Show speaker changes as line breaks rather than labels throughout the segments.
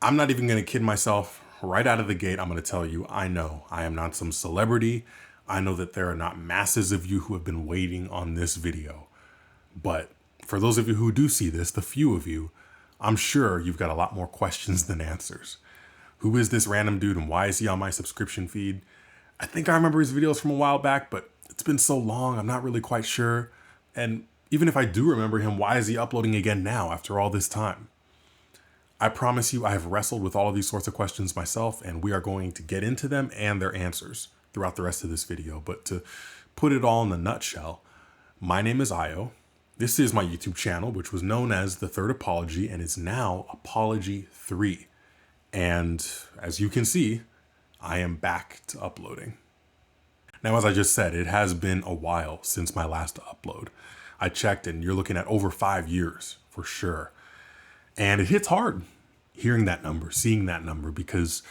I'm not even going to kid myself. Right out of the gate, I'm going to tell you, I know I am not some celebrity. I know that there are not masses of you who have been waiting on this video. But for those of you who do see this, the few of you, I'm sure you've got a lot more questions than answers. Who is this random dude and why is he on my subscription feed? I think I remember his videos from a while back, but it's been so long, I'm not really quite sure. And even if I do remember him, why is he uploading again now after all this time? I promise you, I have wrestled with all of these sorts of questions myself, and we are going to get into them and their answers throughout the rest of this video. But to put it all in a nutshell, my name is Io. This is my YouTube channel, which was known as The Third Apology and is now ApologyThree. And as you can see, I am back to uploading. Now, as I just said, it has been a while since my last upload. I checked and you're looking at over 5 years for sure. And it hits hard hearing that number, seeing that number, because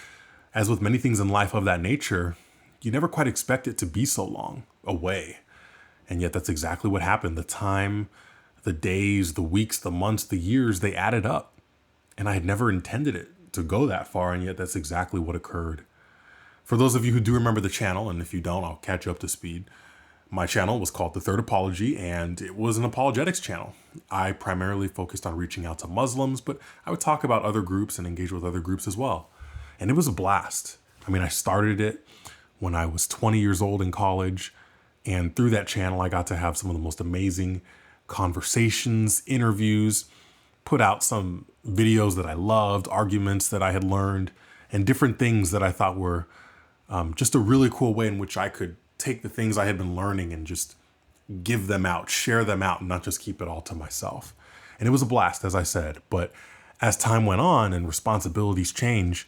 as with many things in life of that nature, you never quite expect it to be so long away. And yet that's exactly what happened. The time, the days, the weeks, the months, the years, they added up. And I had never intended it to go that far, and yet that's exactly what occurred. For those of you who do remember the channel, and if you don't, I'll catch you up to speed. My channel was called The Third Apology, and it was an apologetics channel. I primarily focused on reaching out to Muslims, but I would talk about other groups and engage with other groups as well. And it was a blast. I mean, I started it when I was 20 years old in college, and through that channel, I got to have some of the most amazing conversations, interviews, put out some videos that I loved, arguments that I had learned, and different things that I thought were just a really cool way in which I could take the things I had been learning and just give them out, share them out, and not just keep it all to myself. And it was a blast, as I said. But as time went on and responsibilities changed,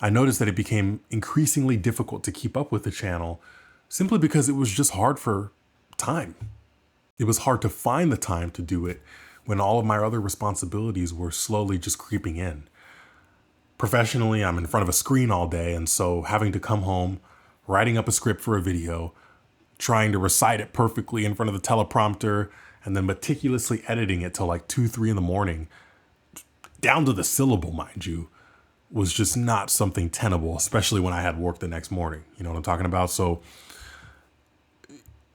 I noticed that it became increasingly difficult to keep up with the channel simply because it was just hard for time. It was hard to find the time to do it when all of my other responsibilities were slowly just creeping in. Professionally, I'm in front of a screen all day, and so having to come home, writing up a script for a video, trying to recite it perfectly in front of the teleprompter, and then meticulously editing it till like 2, 3 in the morning, down to the syllable, mind you, was just not something tenable, especially when I had work the next morning. You know what I'm talking about? So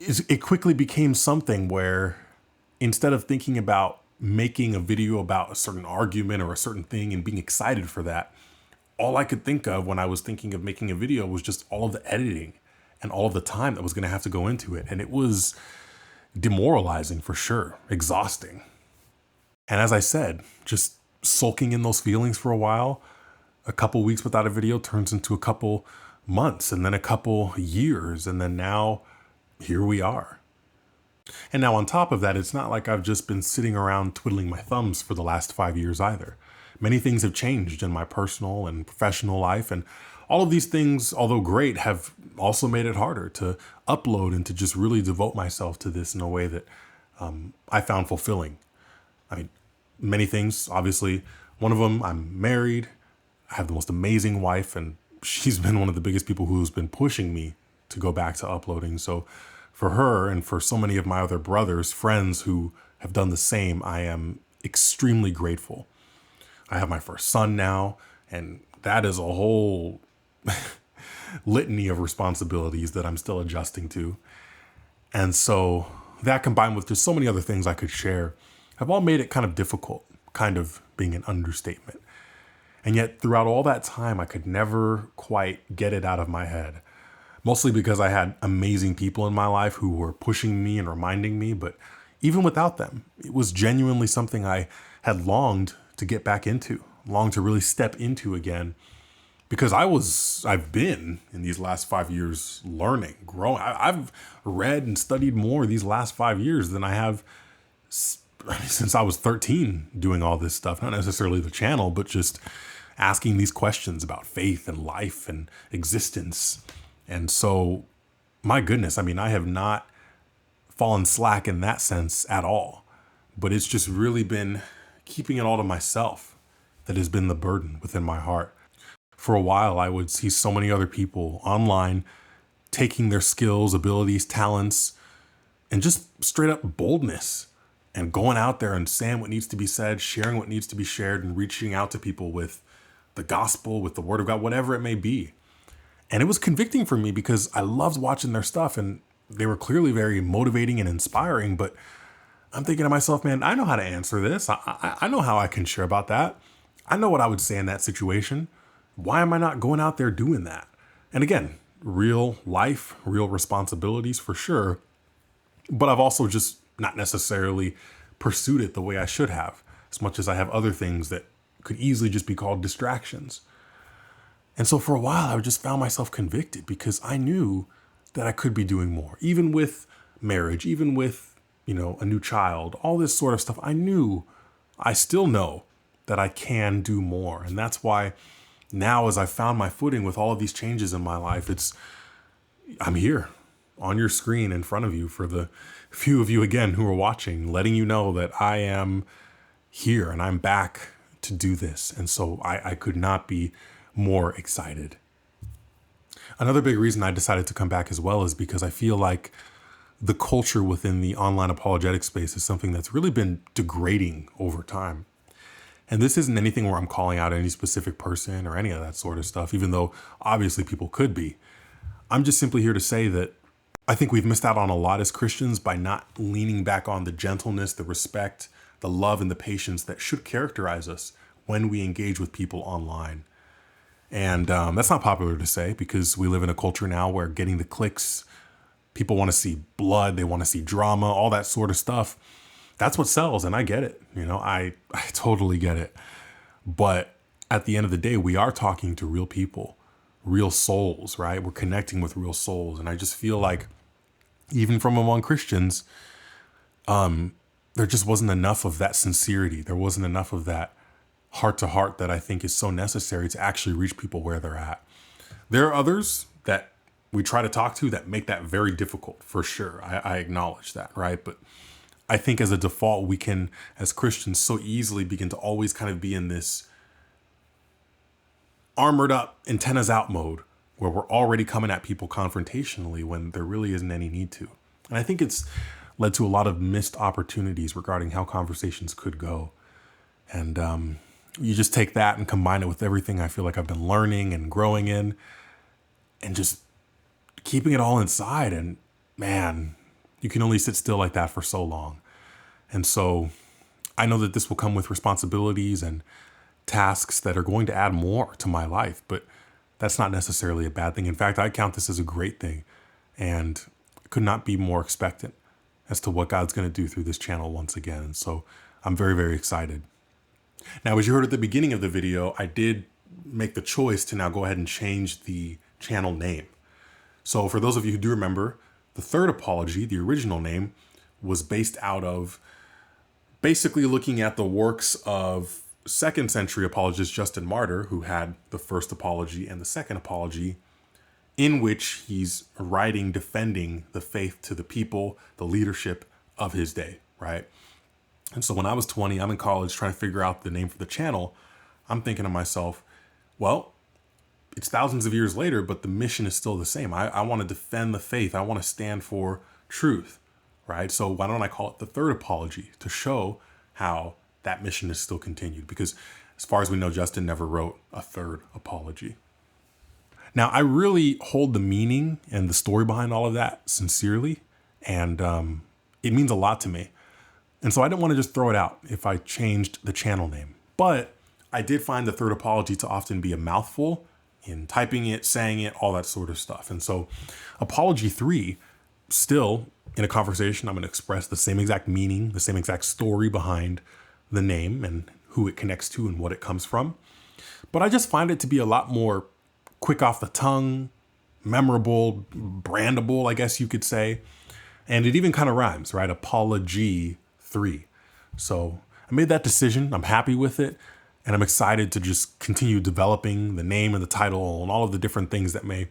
it quickly became something where instead of thinking about making a video about a certain argument or a certain thing and being excited for that, all I could think of when I was thinking of making a video was just all of the editing and all of the time that was going to have to go into it. And it was demoralizing for sure, exhausting. And as I said, just sulking in those feelings for a while, a couple weeks without a video turns into a couple months and then a couple years. And then now here we are. And now on top of that, it's not like I've just been sitting around twiddling my thumbs for the last 5 years either. Many things have changed in my personal and professional life, and all of these things, although great, have also made it harder to upload and to just really devote myself to this in a way that I found fulfilling. I mean, many things, obviously. One of them, I'm married. I have the most amazing wife, and she's been one of the biggest people who's been pushing me to go back to uploading. So for her and for so many of my other brothers, friends who have done the same, I am extremely grateful. I have my first son now, and that is a whole litany of responsibilities that I'm still adjusting to. And so that combined with just so many other things I could share have all made it kind of difficult, kind of being an understatement. And yet throughout all that time, I could never quite get it out of my head. Mostly because I had amazing people in my life who were pushing me and reminding me, but even without them, it was genuinely something I had longed to get back into, longed to really step into again, because I've been in these last 5 years learning, growing. I've read and studied more these last 5 years than I have since I was 13 doing all this stuff, not necessarily the channel, but just asking these questions about faith and life and existence. And so, my goodness, I mean, I have not fallen slack in that sense at all, but it's just really been keeping it all to myself that has been the burden within my heart. For a while, I would see so many other people online taking their skills, abilities, talents, and just straight up boldness and going out there and saying what needs to be said, sharing what needs to be shared, and reaching out to people with the gospel, with the word of God, whatever it may be. And it was convicting for me because I loved watching their stuff and they were clearly very motivating and inspiring. But I'm thinking to myself, man, I know how to answer this. I know how I can share about that. I know what I would say in that situation. Why am I not going out there doing that? And again, real life, real responsibilities for sure. But I've also just not necessarily pursued it the way I should have, as much as I have other things that could easily just be called distractions. And so for a while, I just found myself convicted because I knew that I could be doing more, even with marriage, even with, a new child, all this sort of stuff. I still know that I can do more. And that's why now, as I found my footing with all of these changes in my life, I'm here on your screen in front of you for the few of you again who are watching, letting you know that I am here and I'm back to do this. And so I could not be more excited. Another big reason I decided to come back as well is because I feel like the culture within the online apologetic space is something that's really been degrading over time. And this isn't anything where I'm calling out any specific person or any of that sort of stuff, even though obviously people could be. I'm just simply here to say that I think we've missed out on a lot as Christians by not leaning back on the gentleness, the respect, the love, and the patience that should characterize us when we engage with people online. And that's not popular to say because we live in a culture now where getting the clicks, people want to see blood, they want to see drama, all that sort of stuff. That's what sells, and I get it. I totally get it. But at the end of the day, we are talking to real people, real souls, right? We're connecting with real souls. And I just feel like even from among Christians, there just wasn't enough of that sincerity. There wasn't enough of that heart to heart that I think is so necessary to actually reach people where they're at. There are others that we try to talk to that make that very difficult, for sure. I acknowledge that, right? But I think as a default, we can, as Christians, so easily begin to always kind of be in this armored up, antennas out mode where we're already coming at people confrontationally when there really isn't any need to. And I think it's led to a lot of missed opportunities regarding how conversations could go. And you just take that and combine it with everything I feel like I've been learning and growing in and just keeping it all inside. And man, you can only sit still like that for so long. And so I know that this will come with responsibilities and tasks that are going to add more to my life, but that's not necessarily a bad thing. In fact, I count this as a great thing and could not be more expectant as to what God's going to do through this channel once again. And so I'm very, very excited. Now, as you heard at the beginning of the video, I did make the choice to now go ahead and change the channel name. So for those of you who do remember, the third apology, the original name, was based out of basically looking at the works of 2nd century apologist Justin Martyr, who had the first apology and the second apology, in which he's writing defending the faith to the people, the leadership of his day, right? And so when I was 20, I'm in college trying to figure out the name for the channel. I'm thinking to myself, well, it's thousands of years later, but the mission is still the same. I want to defend the faith. I want to stand for truth, right? So why don't I call it the third apology to show how that mission is still continued? Because as far as we know, Justin never wrote a third apology. Now, I really hold the meaning and the story behind all of that sincerely, and it means a lot to me. And so I didn't want to just throw it out if I changed the channel name. But I did find the third apology to often be a mouthful in typing it, saying it, all that sort of stuff. And so ApologyThree, still in a conversation, I'm going to express the same exact meaning, the same exact story behind the name and who it connects to and what it comes from. But I just find it to be a lot more quick off the tongue, memorable, brandable, I guess you could say. And it even kind of rhymes, right? ApologyThree. So I made that decision. I'm happy with it. And I'm excited to just continue developing the name and the title and all of the different things that may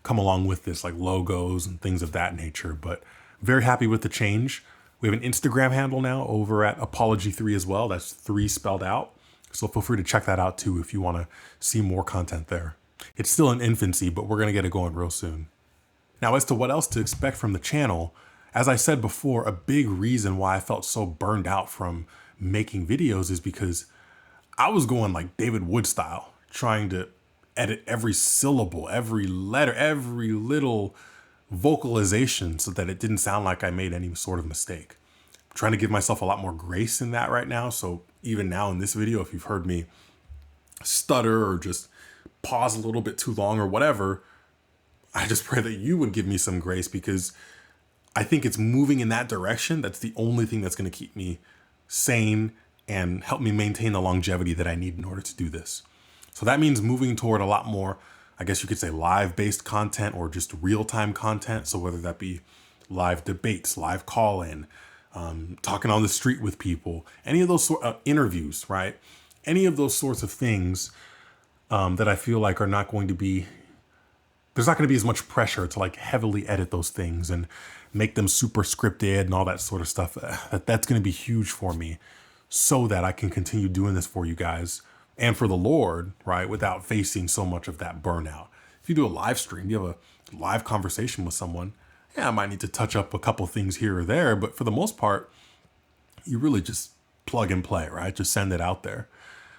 come along with this, like logos and things of that nature. But very happy with the change. We have an Instagram handle now over at ApologyThree as well. That's 3 spelled out. So feel free to check that out too if you want to see more content there. It's still in infancy, but we're going to get it going real soon. Now, as to what else to expect from the channel, as I said before, a big reason why I felt so burned out from making videos is because I was going like David Wood style, trying to edit every syllable, every letter, every little vocalization so that it didn't sound like I made any sort of mistake. I'm trying to give myself a lot more grace in that right now. So even now in this video, if you've heard me stutter or just pause a little bit too long or whatever, I just pray that you would give me some grace, because I think it's moving in that direction. That's the only thing that's going to keep me sane and help me maintain the longevity that I need in order to do this. So that means moving toward a lot more, I guess you could say, live-based content or just real-time content. So whether that be live debates, live call-in, talking on the street with people, any of those interviews, right? Any of those sorts of things that I feel like are not going to be, there's not going to be as much pressure to like heavily edit those things and make them super scripted and all that sort of stuff. That's going to be huge for me, so that I can continue doing this for you guys and for the Lord, right? Without facing so much of that burnout. If you do a live stream, you have a live conversation with someone, yeah, I might need to touch up a couple things here or there, but for the most part, you really just plug and play, right? Just send it out there.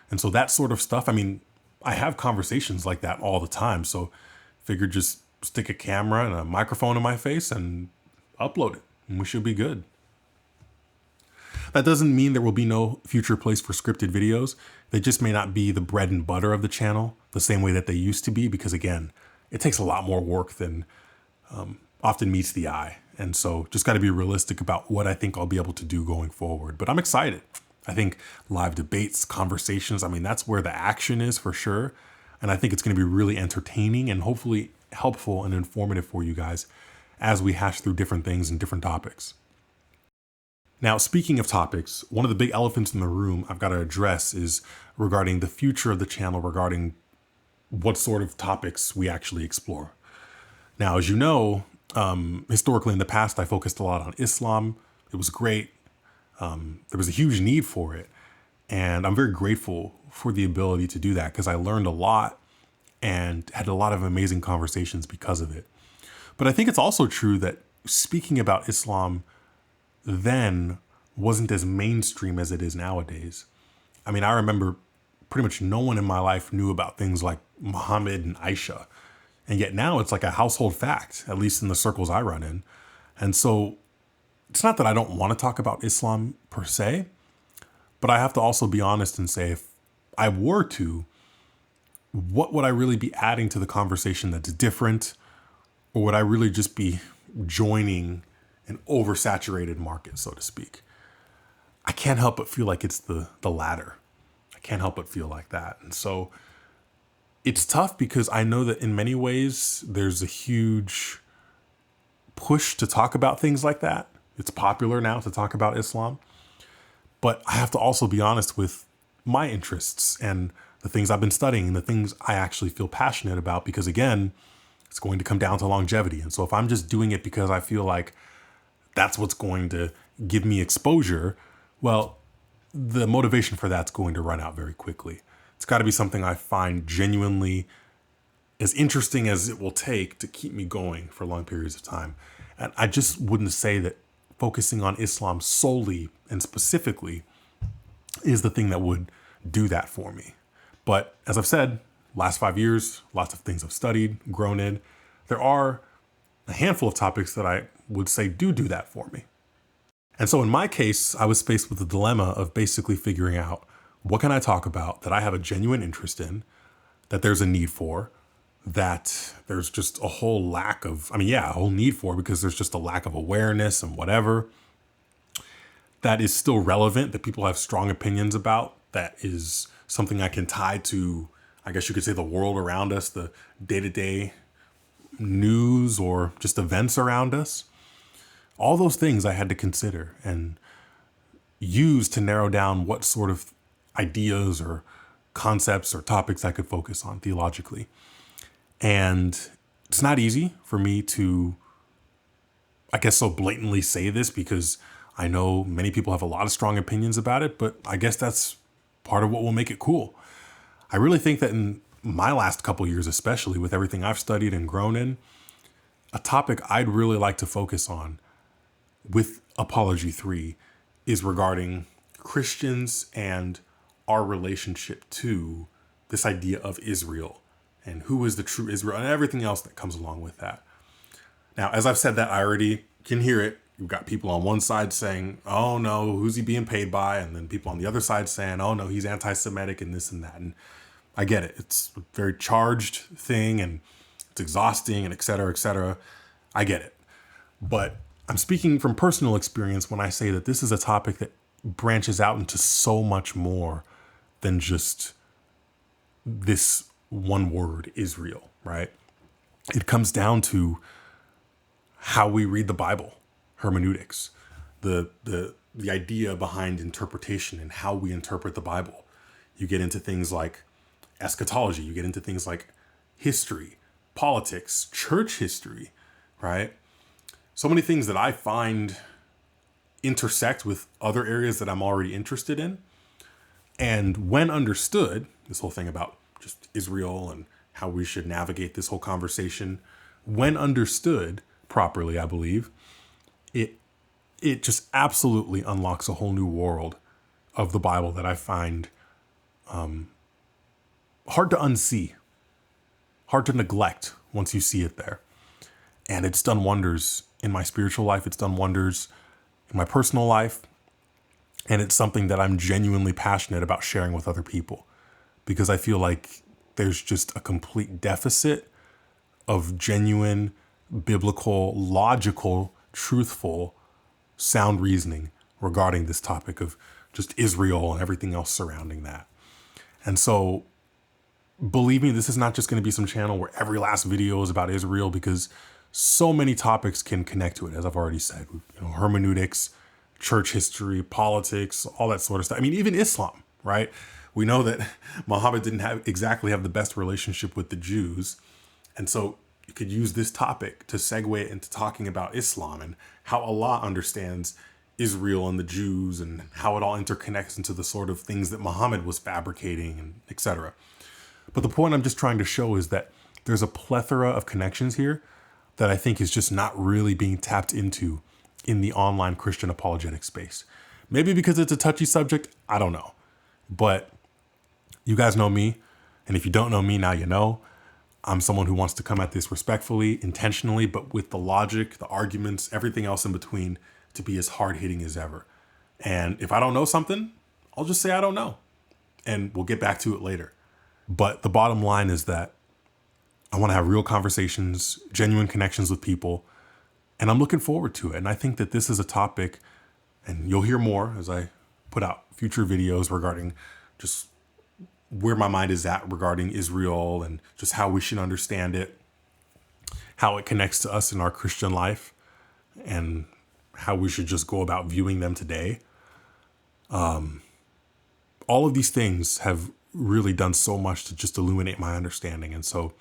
And so that sort of stuff, I mean, I have conversations like that all the time. So figured just stick a camera and a microphone in my face and upload it, and we should be good. That doesn't mean there will be no future place for scripted videos. They just may not be the bread and butter of the channel the same way that they used to be, because again, it takes a lot more work than often meets the eye. And so just got to be realistic about what I think I'll be able to do going forward. But I'm excited. I think live debates, conversations, I mean, that's where the action is for sure. And I think it's going to be really entertaining and hopefully helpful and informative for you guys as we hash through different things and different topics. Now, speaking of topics, one of the big elephants in the room I've got to address is regarding the future of the channel, regarding what sort of topics we actually explore. Now, as you know, historically in the past, I focused a lot on Islam. It was great. There was a huge need for it. And I'm very grateful for the ability to do that, because I learned a lot and had a lot of amazing conversations because of it. But I think it's also true that speaking about Islam then wasn't as mainstream as it is nowadays. I mean, I remember pretty much no one in my life knew about things like Muhammad and Aisha. And yet now it's like a household fact, at least in the circles I run in. And so it's not that I don't want to talk about Islam per se, but I have to also be honest and say, if I were to, what would I really be adding to the conversation that's different? Or would I really just be joining an oversaturated market, so to speak? I can't help but feel like it's the latter. I can't help but feel like that. And so it's tough, because I know that in many ways there's a huge push to talk about things like that. It's popular now to talk about Islam. But I have to also be honest with my interests and the things I've been studying and the things I actually feel passionate about, because again, it's going to come down to longevity. And so if I'm just doing it because I feel like that's what's going to give me exposure, well, the motivation for that's going to run out very quickly. It's got to be something I find genuinely as interesting as it will take to keep me going for long periods of time. And I just wouldn't say that focusing on Islam solely and specifically is the thing that would do that for me. But as I've said, last 5 years, lots of things I've studied, grown in. There are a handful of topics that I would say do that for me. And so in my case, I was faced with the dilemma of basically figuring out, what can I talk about that I have a genuine interest in, that there's a need for, that there's just a whole lack of, a whole need for, because there's just a lack of awareness and whatever, that is still relevant, that people have strong opinions about, that is something I can tie to, I guess you could say, the world around us, the day-to-day news or just events around us. All those things I had to consider and use to narrow down what sort of ideas or concepts or topics I could focus on theologically. And it's not easy for me to, I guess, so blatantly say this, because I know many people have a lot of strong opinions about it, but I guess that's part of what will make it cool. I really think that in my last couple years, especially with everything I've studied and grown in, a topic I'd really like to focus on with ApologyThree is regarding Christians and our relationship to this idea of Israel and who is the true Israel and everything else that comes along with that. Now, as I've said that, I already can hear it. You've got people on one side saying, oh no, who's he being paid by? And then people on the other side saying, oh no, he's anti-Semitic and this and that. And I get it. It's a very charged thing and it's exhausting and et cetera, et cetera. I get it. But I'm speaking from personal experience when I say that this is a topic that branches out into so much more than just this one word, Israel, right? It comes down to how we read the Bible, hermeneutics, the idea behind interpretation and how we interpret the Bible. You get into things like eschatology, you get into things like history, politics, church history, right? So many things that I find intersect with other areas that I'm already interested in. And when understood, this whole thing about just Israel and how we should navigate this whole conversation, when understood properly, I believe, it just absolutely unlocks a whole new world of the Bible that I find hard to unsee, hard to neglect once you see it there. And it's done wonders in my spiritual life. It's done wonders in my personal life. And it's something that I'm genuinely passionate about sharing with other people because I feel like there's just a complete deficit of genuine, biblical, logical, truthful, sound reasoning regarding this topic of just Israel and everything else surrounding that. And so, believe me, this is not just going to be some channel where every last video is about Israel because so many topics can connect to it, as I've already said. Hermeneutics, church history, politics, all that sort of stuff. I mean, even Islam, right? We know that Muhammad didn't exactly have the best relationship with the Jews. And so you could use this topic to segue into talking about Islam and how Allah understands Israel and the Jews and how it all interconnects into the sort of things that Muhammad was fabricating and etc. But the point I'm just trying to show is that there's a plethora of connections here that I think is just not really being tapped into in the online Christian apologetic space. Maybe because it's a touchy subject, I don't know. But you guys know me, and if you don't know me, now you know. I'm someone who wants to come at this respectfully, intentionally, but with the logic, the arguments, everything else in between to be as hard-hitting as ever. And if I don't know something, I'll just say I don't know, and we'll get back to it later. But the bottom line is that I want to have real conversations, genuine connections with people, and I'm looking forward to it. And I think that this is a topic, and you'll hear more as I put out future videos regarding just where my mind is at regarding Israel and just how we should understand it, how it connects to us in our Christian life, and how we should just go about viewing them today. All of these things have really done so much to just illuminate my understanding. And so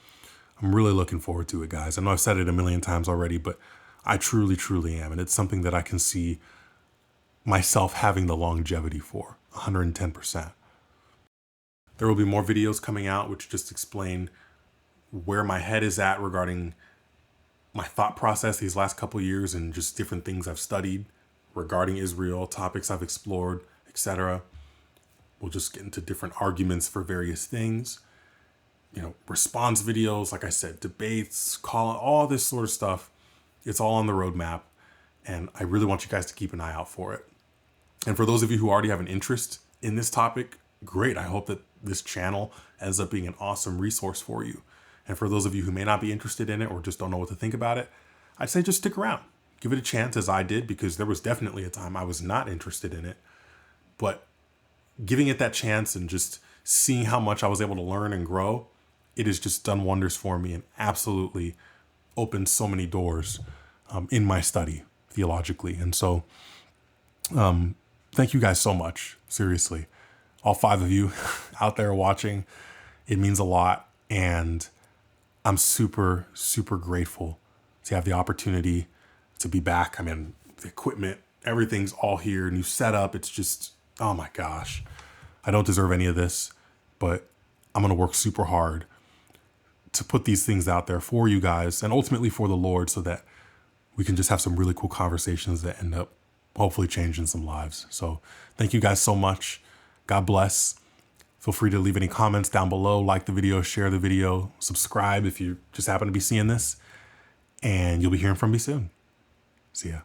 I'm really looking forward to it, guys. I know I've said it a million times already, but I truly, truly am. And it's something that I can see myself having the longevity for 110%. There will be more videos coming out which just explain where my head is at regarding my thought process these last couple of years and just different things I've studied regarding Israel, topics I've explored, etc. We'll just get into different arguments for various things. Response videos, like I said, debates, all this sort of stuff. It's all on the roadmap, and I really want you guys to keep an eye out for it. And for those of you who already have an interest in this topic, great. I hope that this channel ends up being an awesome resource for you. And for those of you who may not be interested in it or just don't know what to think about it, I'd say just stick around. Give it a chance as I did, because there was definitely a time I was not interested in it. But giving it that chance and just seeing how much I was able to learn and grow, it has just done wonders for me and absolutely opened so many doors in my study theologically. And so thank you guys so much. Seriously. All 5 of you out there watching, it means a lot. And I'm super, super grateful to have the opportunity to be back. I mean, the equipment, everything's all here, new setup. It's just, oh my gosh, I don't deserve any of this, but I'm going to work super hard to put these things out there for you guys and ultimately for the Lord so that we can just have some really cool conversations that end up hopefully changing some lives. So thank you guys so much. God bless. Feel free to leave any comments down below, like the video, share the video, subscribe if you just happen to be seeing this, and you'll be hearing from me soon. See ya.